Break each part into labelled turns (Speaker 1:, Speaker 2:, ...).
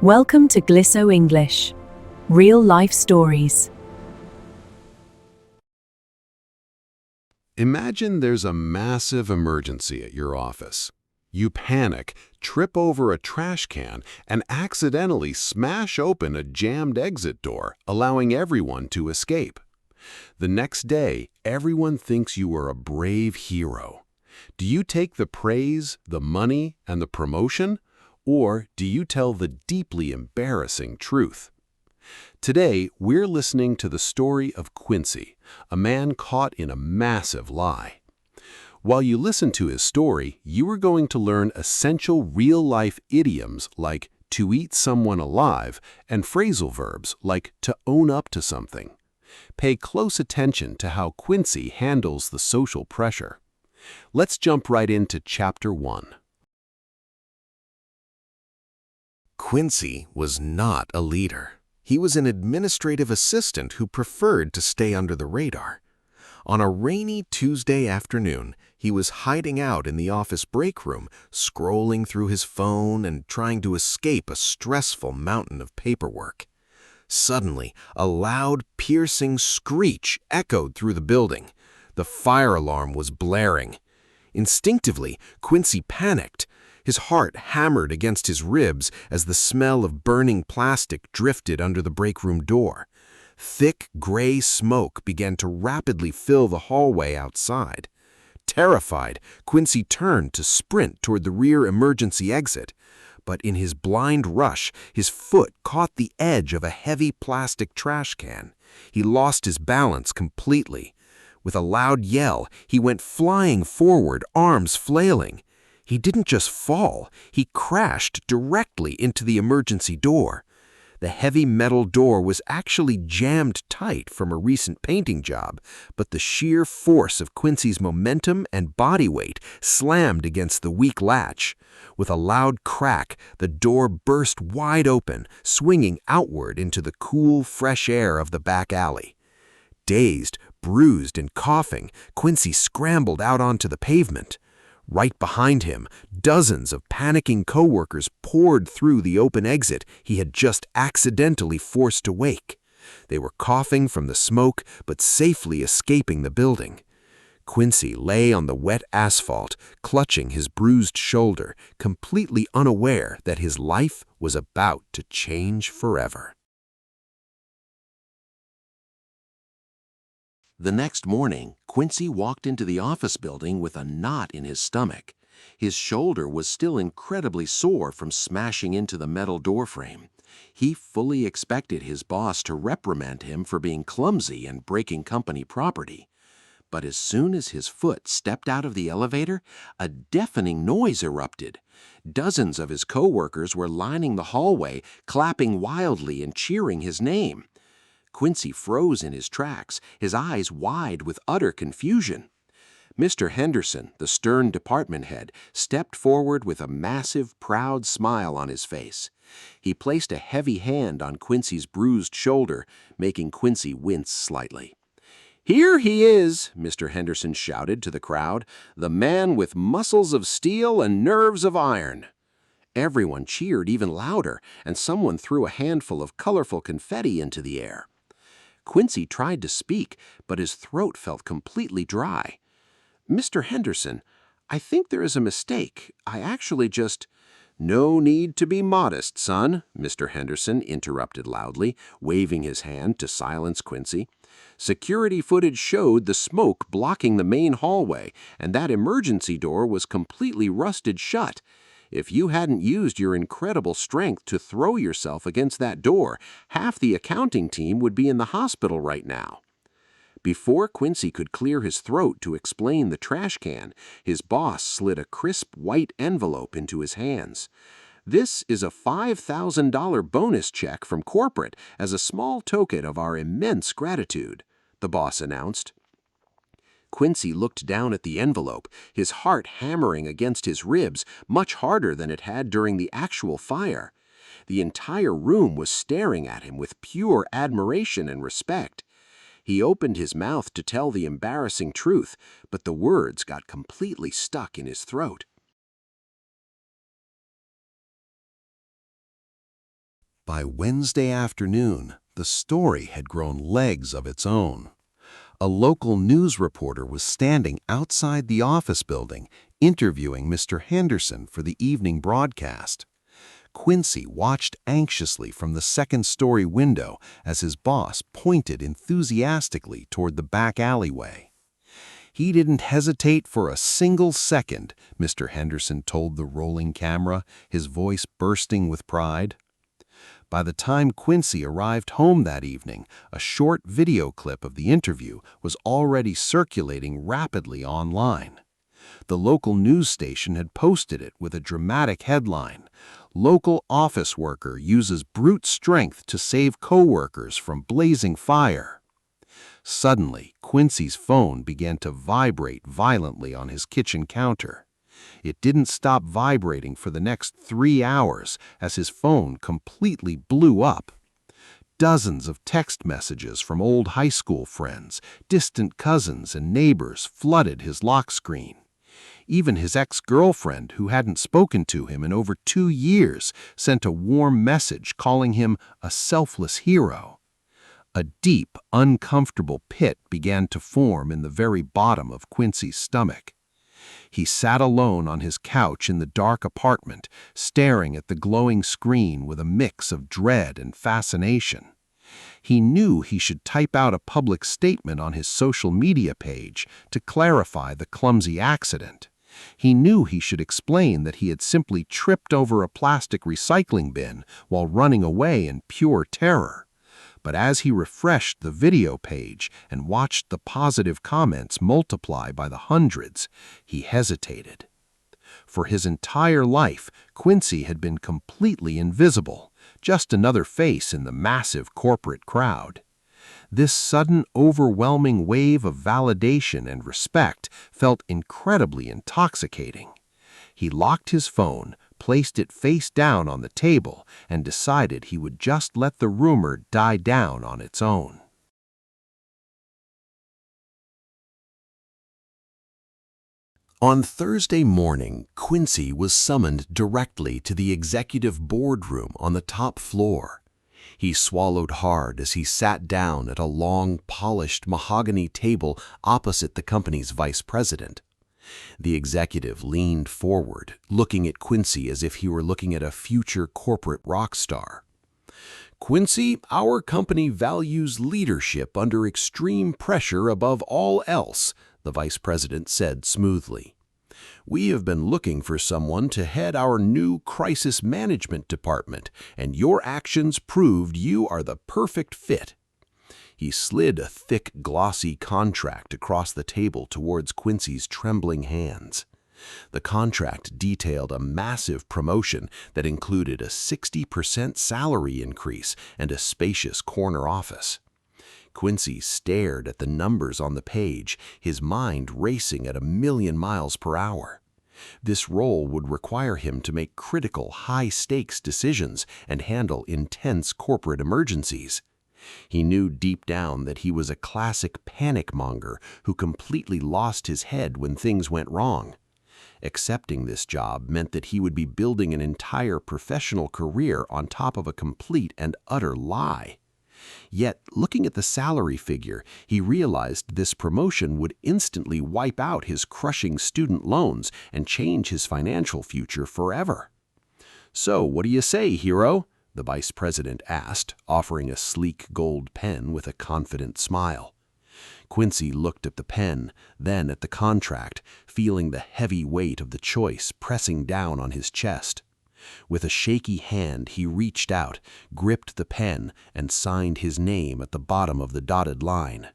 Speaker 1: Welcome to Glisso English. Real life stories.
Speaker 2: Imagine there's a massive emergency at your office. You panic, trip over a trash can, and accidentally smash open a jammed exit door, allowing everyone to escape. The next day, everyone thinks you are a brave hero. Do you take the praise, the money, and the promotion? Or do you tell the deeply embarrassing truth? Today, we're listening to the story of Quincy, a man caught in a massive lie. While you listen to his story, you are going to learn essential real-life idioms like to eat someone alive and phrasal verbs like to own up to something. Pay close attention to how Quincy handles the social pressure. Let's jump right into Chapter 1.
Speaker 3: Quincy was not a leader. He was an administrative assistant who preferred to stay under the radar. On a rainy Tuesday afternoon, he was hiding out in the office break room, scrolling through his phone and trying to escape a stressful mountain of paperwork. Suddenly, a loud, piercing screech echoed through the building. The fire alarm was blaring. Instinctively, Quincy panicked. His heart hammered against his ribs as the smell of burning plastic drifted under the break room door. Thick, gray smoke began to rapidly fill the hallway outside. Terrified, Quincy turned to sprint toward the rear emergency exit. But in his blind rush, his foot caught the edge of a heavy plastic trash can. He lost his balance completely. With a loud yell, he went flying forward, arms flailing. He didn't just fall, he crashed directly into the emergency door. The heavy metal door was actually jammed tight from a recent painting job, but the sheer force of Quincy's momentum and body weight slammed against the weak latch. With a loud crack, the door burst wide open, swinging outward into the cool, fresh air of the back alley. Dazed, bruised, and coughing, Quincy scrambled out onto the pavement. Right behind him, dozens of panicking coworkers poured through the open exit he had just accidentally forced to wake. They were coughing from the smoke, but safely escaping the building. Quincy lay on the wet asphalt, clutching his bruised shoulder, completely unaware that his life was about to change forever.
Speaker 4: The next morning, Quincy walked into the office building with a knot in his stomach. His shoulder was still incredibly sore from smashing into the metal doorframe. He fully expected his boss to reprimand him for being clumsy and breaking company property. But as soon as his foot stepped out of the elevator, a deafening noise erupted. Dozens of his coworkers were lining the hallway, clapping wildly and cheering his name. Quincy froze in his tracks, his eyes wide with utter confusion. Mr. Henderson, the stern department head, stepped forward with a massive, proud smile on his face. He placed a heavy hand on Quincy's bruised shoulder, making Quincy wince slightly. "Here he is," Mr. Henderson shouted to the crowd, "the man with muscles of steel and nerves of iron." Everyone cheered even louder, and someone threw a handful of colorful confetti into the air. Quincy tried to speak, but his throat felt completely dry. "Mr. Henderson, I think there is a mistake. I actually just—" "No need to be modest, son," Mr. Henderson interrupted loudly, waving his hand to silence Quincy. "Security footage showed the smoke blocking the main hallway, and that emergency door was completely rusted shut. If you hadn't used your incredible strength to throw yourself against that door, half the accounting team would be in the hospital right now." Before Quincy could clear his throat to explain the trash can, his boss slid a crisp white envelope into his hands. "This is a $5,000 bonus check from corporate as a small token of our immense gratitude," the boss announced. Quincy looked down at the envelope, his heart hammering against his ribs much harder than it had during the actual fire. The entire room was staring at him with pure admiration and respect. He opened his mouth to tell the embarrassing truth, but the words got completely stuck in his throat.
Speaker 2: By Wednesday afternoon, the story had grown legs of its own. A local news reporter was standing outside the office building, interviewing Mr. Henderson for the evening broadcast. Quincy watched anxiously from the second-story window as his boss pointed enthusiastically toward the back alleyway. "He didn't hesitate for a single second," Mr. Henderson told the rolling camera, his voice bursting with pride. By the time Quincy arrived home that evening, a short video clip of the interview was already circulating rapidly online. The local news station had posted it with a dramatic headline: "Local office worker uses brute strength to save co-workers from blazing fire." Suddenly, Quincy's phone began to vibrate violently on his kitchen counter. It didn't stop vibrating for the next 3 hours as his phone completely blew up. Dozens of text messages from old high school friends, distant cousins, and neighbors flooded his lock screen. Even his ex-girlfriend, who hadn't spoken to him in over 2 years, sent a warm message calling him a selfless hero. A deep, uncomfortable pit began to form in the very bottom of Quincy's stomach. He sat alone on his couch in the dark apartment, staring at the glowing screen with a mix of dread and fascination. He knew he should type out a public statement on his social media page to clarify the clumsy accident. He knew he should explain that he had simply tripped over a plastic recycling bin while running away in pure terror. But as he refreshed the video page and watched the positive comments multiply by the hundreds, he hesitated. For his entire life, Quincy had been completely invisible, just another face in the massive corporate crowd. This sudden, overwhelming wave of validation and respect felt incredibly intoxicating. He locked his phone, placed it face down on the table, and decided he would just let the rumor die down on its own. On Thursday morning, Quincy was summoned directly to the executive boardroom on the top floor. He swallowed hard as he sat down at a long, polished mahogany table opposite the company's vice president. The executive leaned forward, looking at Quincy as if he were looking at a future corporate rock star. "Quincy, our company values leadership under extreme pressure above all else," the vice president said smoothly. "We have been looking for someone to head our new crisis management department, and your actions proved you are the perfect fit." He slid a thick, glossy contract across the table towards Quincy's trembling hands. The contract detailed a massive promotion that included a 60% salary increase and a spacious corner office. Quincy stared at the numbers on the page, his mind racing at 1,000,000 miles per hour. This role would require him to make critical, high-stakes decisions and handle intense corporate emergencies. He knew deep down that he was a classic panic monger who completely lost his head when things went wrong. Accepting this job meant that he would be building an entire professional career on top of a complete and utter lie. Yet, looking at the salary figure, he realized this promotion would instantly wipe out his crushing student loans and change his financial future forever. "So, what do you say, hero?" the vice president asked, offering a sleek gold pen with a confident smile. Quincy looked at the pen, then at the contract, feeling the heavy weight of the choice pressing down on his chest. With a shaky hand, he reached out, gripped the pen, and signed his name at the bottom of the dotted line.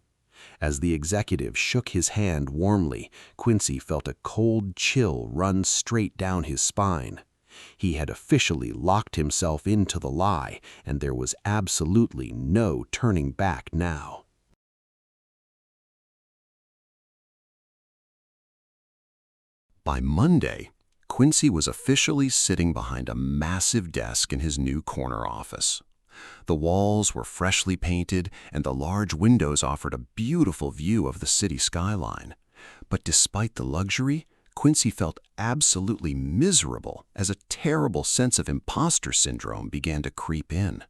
Speaker 2: As the executive shook his hand warmly, Quincy felt a cold chill run straight down his spine. He had officially locked himself into the lie, and there was absolutely no turning back now. By Monday, Quincy was officially sitting behind a massive desk in his new corner office. The walls were freshly painted, and the large windows offered a beautiful view of the city skyline. But despite the luxury, Quincy felt absolutely miserable as a terrible sense of imposter syndrome began to creep in.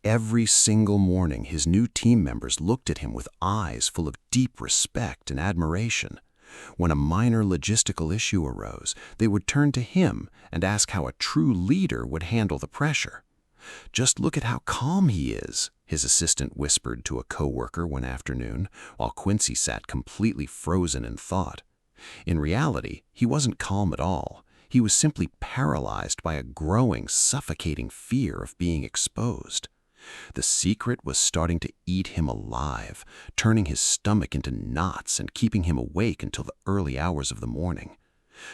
Speaker 2: Every single morning, his new team members looked at him with eyes full of deep respect and admiration. When a minor logistical issue arose, they would turn to him and ask how a true leader would handle the pressure. "Just look at how calm he is," his assistant whispered to a coworker one afternoon, while Quincy sat completely frozen in thought. In reality, he wasn't calm at all. He was simply paralyzed by a growing, suffocating fear of being exposed. The secret was starting to eat him alive, turning his stomach into knots and keeping him awake until the early hours of the morning.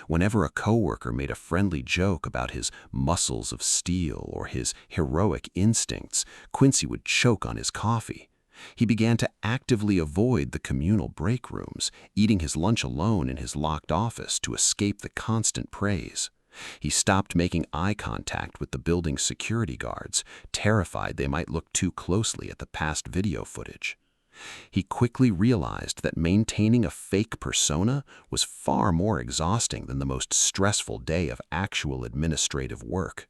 Speaker 2: Whenever a coworker made a friendly joke about his muscles of steel or his heroic instincts, Quincy would choke on his coffee. He began to actively avoid the communal break rooms, eating his lunch alone in his locked office to escape the constant praise. He stopped making eye contact with the building's security guards, terrified they might look too closely at the past video footage. He quickly realized that maintaining a fake persona was far more exhausting than the most stressful day of actual administrative work.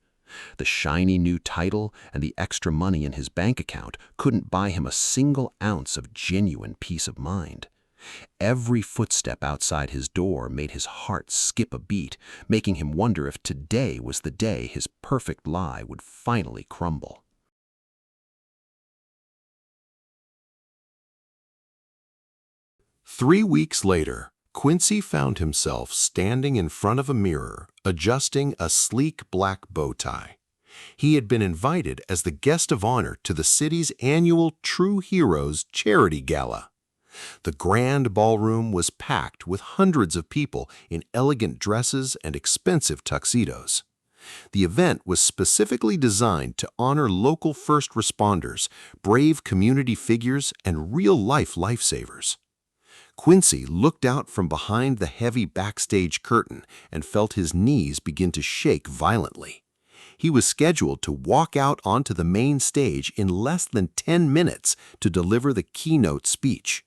Speaker 2: The shiny new title and the extra money in his bank account couldn't buy him a single ounce of genuine peace of mind. Every footstep outside his door made his heart skip a beat, making him wonder if today was the day his perfect lie would finally crumble.
Speaker 3: 3 weeks later, Quincy found himself standing in front of a mirror, adjusting a sleek black bow tie. He had been invited as the guest of honor to the city's annual True Heroes charity gala. The grand ballroom was packed with hundreds of people in elegant dresses and expensive tuxedos. The event was specifically designed to honor local first responders, brave community figures, and real-life lifesavers. Quincy looked out from behind the heavy backstage curtain and felt his knees begin to shake violently. He was scheduled to walk out onto the main stage in less than 10 minutes to deliver the keynote speech.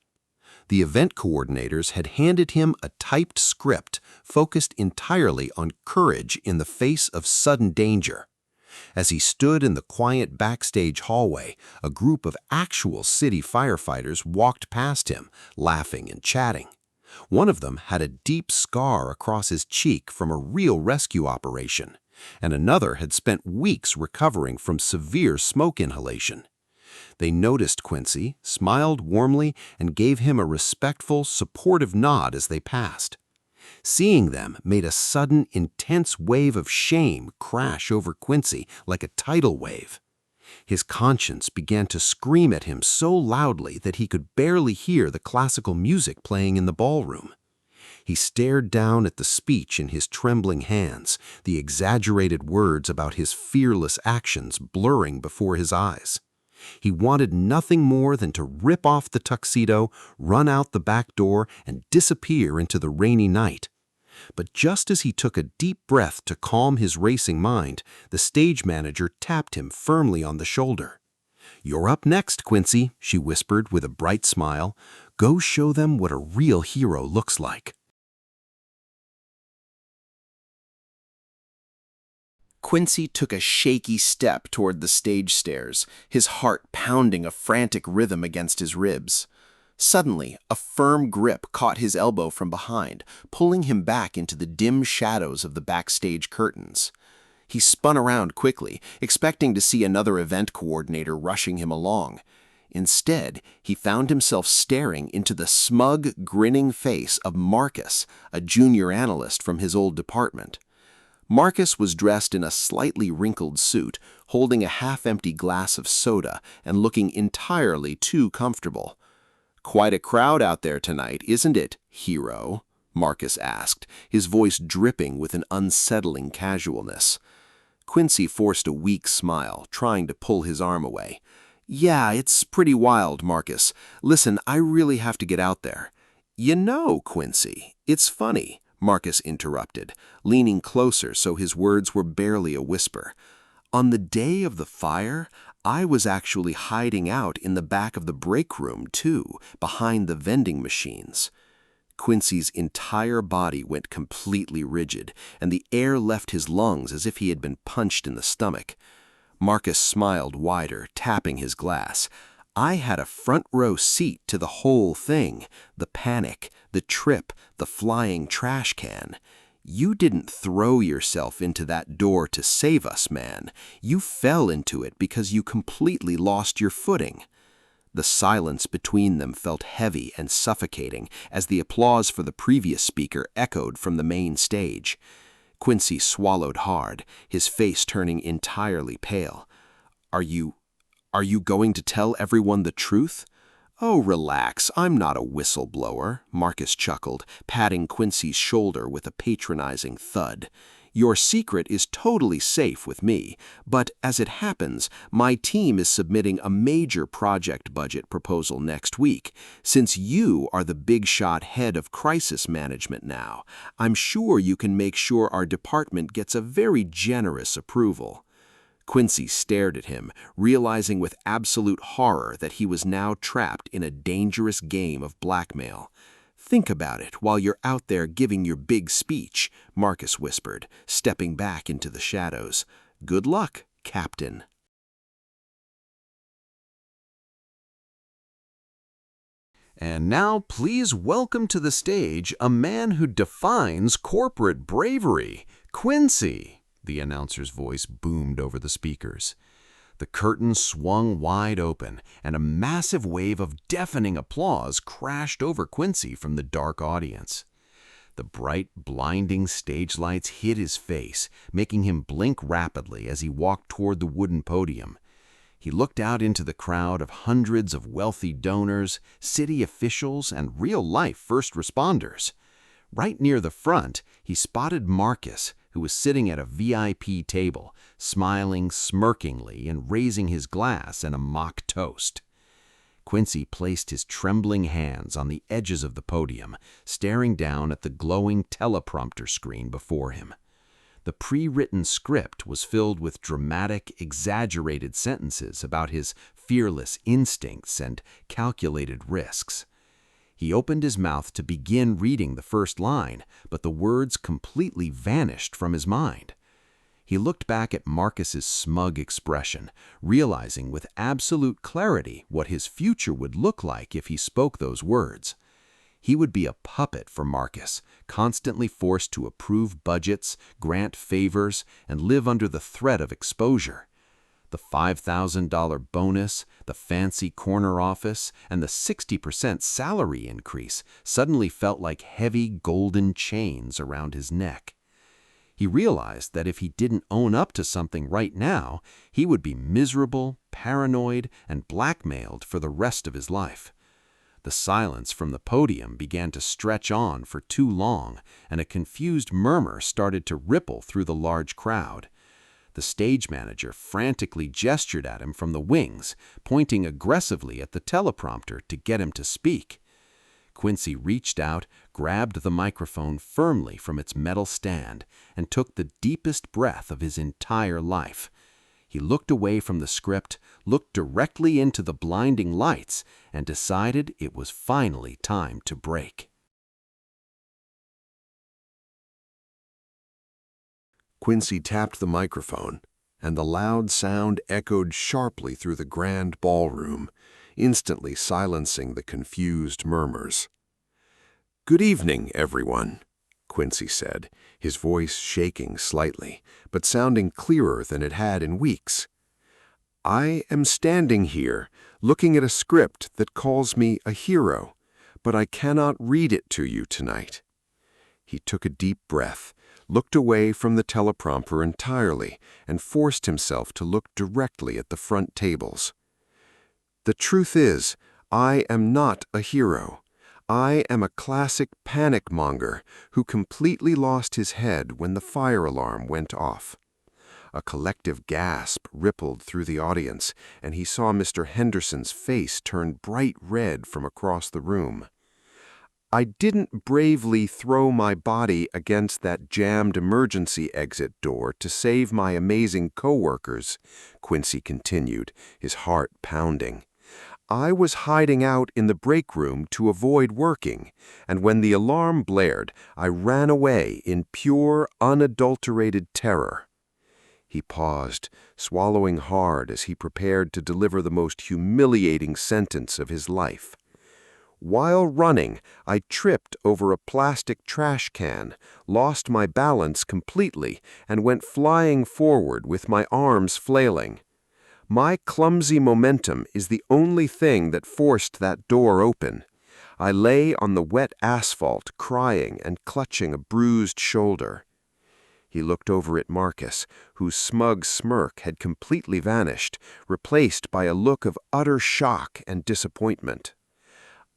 Speaker 3: The event coordinators had handed him a typed script focused entirely on courage in the face of sudden danger. As he stood in the quiet backstage hallway, a group of actual city firefighters walked past him, laughing and chatting. One of them had a deep scar across his cheek from a real rescue operation, and another had spent weeks recovering from severe smoke inhalation. They noticed Quincy, smiled warmly, and gave him a respectful, supportive nod as they passed. Seeing them made a sudden, intense wave of shame crash over Quincy like a tidal wave. His conscience began to scream at him so loudly that he could barely hear the classical music playing in the ballroom. He stared down at the speech in his trembling hands, the exaggerated words about his fearless actions blurring before his eyes. He wanted nothing more than to rip off the tuxedo, run out the back door, and disappear into the rainy night. But just as he took a deep breath to calm his racing mind, the stage manager tapped him firmly on the shoulder. "You're up next, Quincy," she whispered with a bright smile. "Go show them what a real hero looks like."
Speaker 5: Quincy took a shaky step toward the stage stairs, his heart pounding a frantic rhythm against his ribs. Suddenly, a firm grip caught his elbow from behind, pulling him back into the dim shadows of the backstage curtains. He spun around quickly, expecting to see another event coordinator rushing him along. Instead, he found himself staring into the smug, grinning face of Marcus, a junior analyst from his old department. Marcus was dressed in a slightly wrinkled suit, holding a half-empty glass of soda and looking entirely too comfortable. "Quite a crowd out there tonight, isn't it, hero?" Marcus asked, his voice dripping with an unsettling casualness. Quincy forced a weak smile, trying to pull his arm away. "Yeah, it's pretty wild, Marcus. Listen, I really have to get out there." "You know, Quincy, it's funny," Marcus interrupted, leaning closer so his words were barely a whisper. "On the day of the fire, I was actually hiding out in the back of the break room, too, behind the vending machines." Quincy's entire body went completely rigid, and the air left his lungs as if he had been punched in the stomach. Marcus smiled wider, tapping his glass. I had a front row seat to the whole thing, the panic, the trip, the flying trash can. You didn't throw yourself into that door to save us, man. You fell into it because you completely lost your footing. The silence between them felt heavy and suffocating as the applause for the previous speaker echoed from the main stage. Quincy swallowed hard, his face turning entirely pale. Are you going to tell everyone the truth?" "Oh, relax, I'm not a whistleblower," Marcus chuckled, patting Quincy's shoulder with a patronizing thud. "Your secret is totally safe with me, but as it happens, my team is submitting a major project budget proposal next week. Since you are the big-shot head of crisis management now, I'm sure you can make sure our department gets a very generous approval." Quincy stared at him, realizing with absolute horror that he was now trapped in a dangerous game of blackmail. "Think about it while you're out there giving your big speech," Marcus whispered, stepping back into the shadows. "Good luck, Captain."
Speaker 2: And now, please welcome to the stage a man who defines corporate bravery, Quincy. The announcer's voice boomed over the speakers. The curtain swung wide open, and a massive wave of deafening applause crashed over Quincy from the dark audience. The bright, blinding stage lights hit his face, making him blink rapidly as he walked toward the wooden podium. He looked out into the crowd of hundreds of wealthy donors, city officials, and real-life first responders. Right near the front, he spotted Marcus, who was sitting at a VIP table, smiling smirkingly and raising his glass in a mock toast. Quincy placed his trembling hands on the edges of the podium, staring down at the glowing teleprompter screen before him. The pre-written script was filled with dramatic, exaggerated sentences about his fearless instincts and calculated risks. He opened his mouth to begin reading the first line, but the words completely vanished from his mind. He looked back at Marcus's smug expression, realizing with absolute clarity what his future would look like if he spoke those words. He would be a puppet for Marcus, constantly forced to approve budgets, grant favors, and live under the threat of exposure. The $5,000 bonus, the fancy corner office, and the 60% salary increase suddenly felt like heavy golden chains around his neck. He realized that if he didn't own up to something right now, he would be miserable, paranoid, and blackmailed for the rest of his life. The silence from the podium began to stretch on for too long, and a confused murmur started to ripple through the large crowd. The stage manager frantically gestured at him from the wings, pointing aggressively at the teleprompter to get him to speak. Quincy reached out, grabbed the microphone firmly from its metal stand, and took the deepest breath of his entire life. He looked away from the script, looked directly into the blinding lights, and decided it was finally time to break.
Speaker 3: Quincy tapped the microphone, and the loud sound echoed sharply through the grand ballroom, instantly silencing the confused murmurs. "Good evening, everyone," Quincy said, his voice shaking slightly, but sounding clearer than it had in weeks. "I am standing here, looking at a script that calls me a hero, but I cannot read it to you tonight." He took a deep breath, looked away from the teleprompter entirely, and forced himself to look directly at the front tables. "The truth is, I am not a hero. I am a classic panic monger who completely lost his head when the fire alarm went off." A collective gasp rippled through the audience, and he saw Mr. Henderson's face turn bright red from across the room. "I didn't bravely throw my body against that jammed emergency exit door to save my amazing coworkers," Quincy continued, his heart pounding.
Speaker 2: I was hiding out in the break room to avoid working, and when the alarm blared, I ran away in pure, unadulterated terror." He paused, swallowing hard as he prepared to deliver the most humiliating sentence of his life. "While running, I tripped over a plastic trash can, lost my balance completely, and went flying forward with my arms flailing. My clumsy momentum is the only thing that forced that door open. I lay on the wet asphalt, crying and clutching a bruised shoulder." He looked over at Marcus, whose smug smirk had completely vanished, replaced by a look of utter shock and disappointment.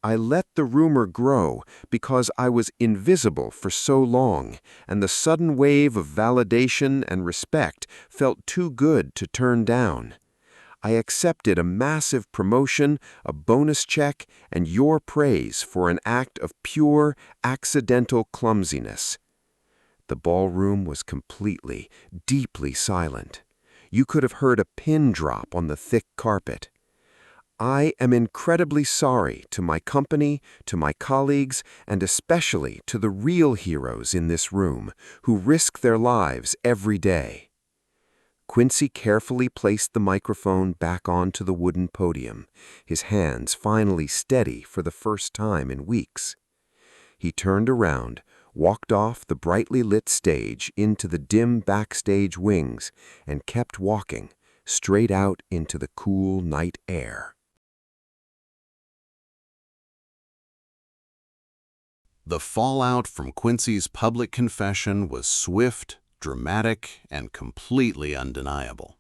Speaker 2: "I let the rumor grow because I was invisible for so long, and the sudden wave of validation and respect felt too good to turn down. I accepted a massive promotion, a bonus check, and your praise for an act of pure, accidental clumsiness." The ballroom was completely, deeply silent. You could have heard a pin drop on the thick carpet. "I am incredibly sorry to my company, to my colleagues, and especially to the real heroes in this room, who risk their lives every day." Quincy carefully placed the microphone back onto the wooden podium, his hands finally steady for the first time in weeks. He turned around, walked off the brightly lit stage into the dim backstage wings, and kept walking, straight out into the cool night air.
Speaker 3: The fallout from Quincy's public confession was swift, dramatic, and completely undeniable.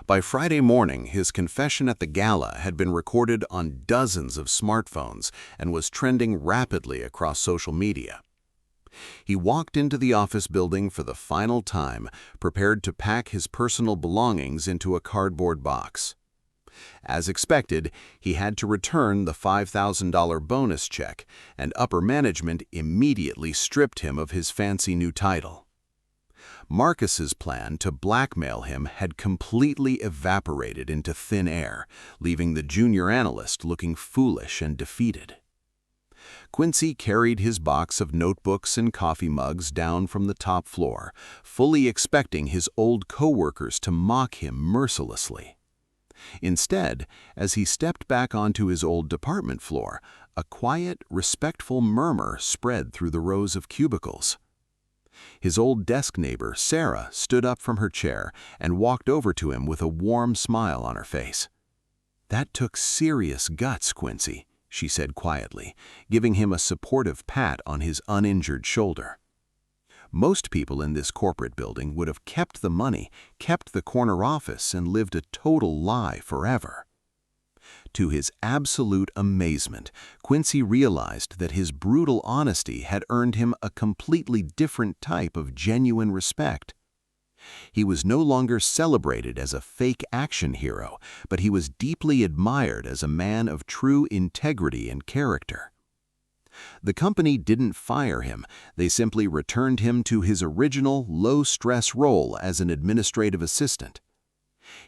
Speaker 3: By Friday morning, his confession at the Gala had been recorded on dozens of smartphones and was trending rapidly across social media. He walked into the office building for the final time, prepared to pack his personal belongings into a cardboard box. As expected, he had to return the $5,000 bonus check, and upper management immediately stripped him of his fancy new title. Marcus's plan to blackmail him had completely evaporated into thin air, leaving the junior analyst looking foolish and defeated. Quincy carried his box of notebooks and coffee mugs down from the top floor, fully expecting his old coworkers to mock him mercilessly. Instead, as he stepped back onto his old department floor, a quiet, respectful murmur spread through the rows of cubicles. His old desk neighbor, Sarah, stood up from her chair and walked over to him with a warm smile on her face. "That took serious guts, Quincy," she said quietly, giving him a supportive pat on his uninjured shoulder. Most people in this corporate building would have kept the money, kept the corner office, and lived a total lie forever. To his absolute amazement, Quincy realized that his brutal honesty had earned him a completely different type of genuine respect. He was no longer celebrated as a fake action hero, but he was deeply admired as a man of true integrity and character. The company didn't fire him, they simply returned him to his original, low-stress role as an administrative assistant.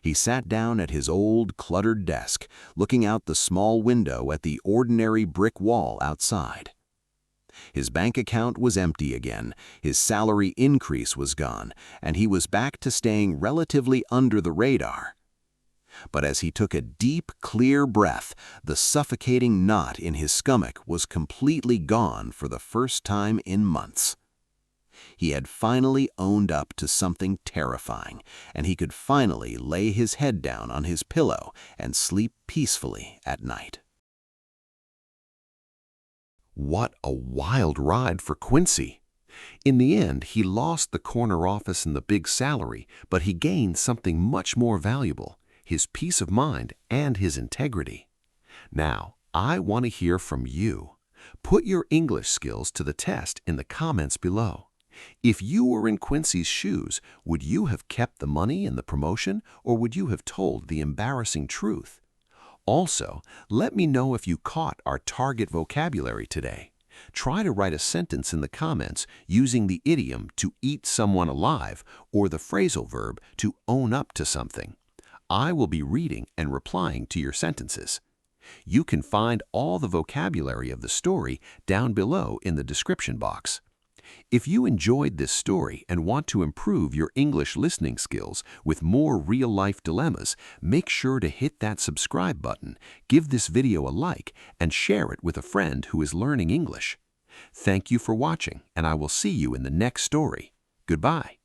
Speaker 3: He sat down at his old, cluttered desk, looking out the small window at the ordinary brick wall outside. His bank account was empty again, his salary increase was gone, and he was back to staying relatively under the radar. But as he took a deep, clear breath, the suffocating knot in his stomach was completely gone for the first time in months. He had finally owned up to something terrifying, and he could finally lay his head down on his pillow and sleep peacefully at night.
Speaker 2: What a wild ride for Quincy! In the end, he lost the corner office and the big salary, but he gained something much more valuable: his peace of mind and his integrity. Now, I want to hear from you. Put your English skills to the test in the comments below. If you were in Quincy's shoes, would you have kept the money and the promotion, or would you have told the embarrassing truth? Also, let me know if you caught our target vocabulary today. Try to write a sentence in the comments using the idiom to eat someone alive or the phrasal verb to own up to something. I will be reading and replying to your sentences. You can find all the vocabulary of the story down below in the description box. If you enjoyed this story and want to improve your English listening skills with more real-life dilemmas, make sure to hit that subscribe button, give this video a like, and share it with a friend who is learning English. Thank you for watching, and I will see you in the next story. Goodbye.